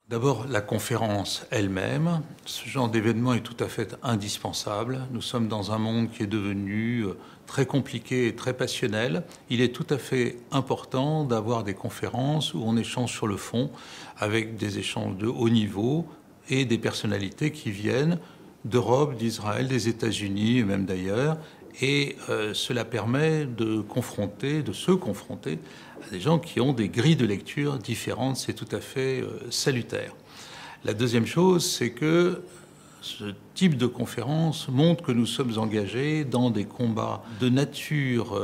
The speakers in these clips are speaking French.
D'abord, la conférence elle-même. Ce genre d'événement est tout à fait indispensable. Nous sommes dans un monde qui est devenu très compliqué et très passionnel. Il est tout à fait important d'avoir des conférences où on échange sur le fond, avec des échanges de haut niveau et des personnalités qui viennent d'Europe, d'Israël, des États-Unis et même d'ailleurs. Et cela permet de se confronter à des gens qui ont des grilles de lecture différentes. C'est tout à fait salutaire. La deuxième chose, c'est que ce type de conférence montre que nous sommes engagés dans des combats de nature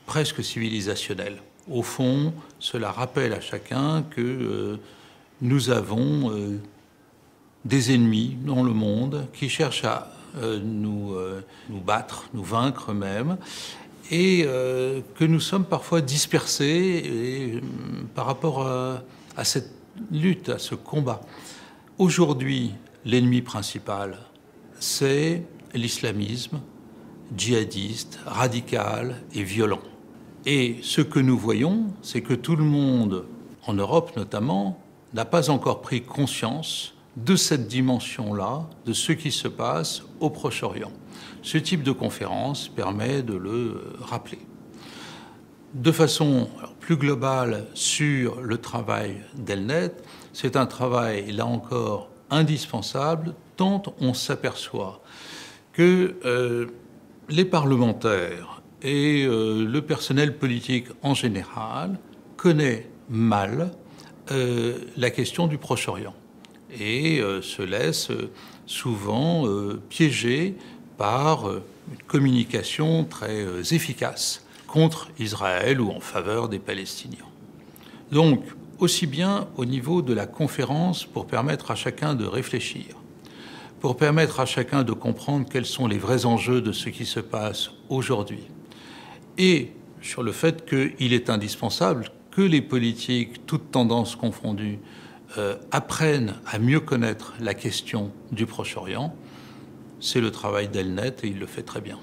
presque civilisationnelle. Au fond, cela rappelle à chacun que nous avons des ennemis dans le monde qui cherchent à nous battre, nous vaincre même, et que nous sommes parfois dispersés par rapport à cette lutte, à ce combat. Aujourd'hui, l'ennemi principal, c'est l'islamisme djihadiste, radical et violent. Et ce que nous voyons, c'est que tout le monde, en Europe notamment, n'a pas encore pris conscience de cette dimension-là, de ce qui se passe au Proche-Orient. Ce type de conférence permet de le rappeler. De façon plus globale sur le travail d'Elnet, c'est un travail, là encore, indispensable, tant on s'aperçoit que les parlementaires et le personnel politique en général connaît mal la question du Proche-Orient et se laisse souvent piéger par une communication très efficace contre Israël ou en faveur des Palestiniens. Donc, aussi bien au niveau de la conférence pour permettre à chacun de réfléchir, pour permettre à chacun de comprendre quels sont les vrais enjeux de ce qui se passe aujourd'hui, et sur le fait qu'il est indispensable que les politiques, toutes tendances confondues, apprennent à mieux connaître la question du Proche-Orient. C'est le travail d'Elnet et il le fait très bien.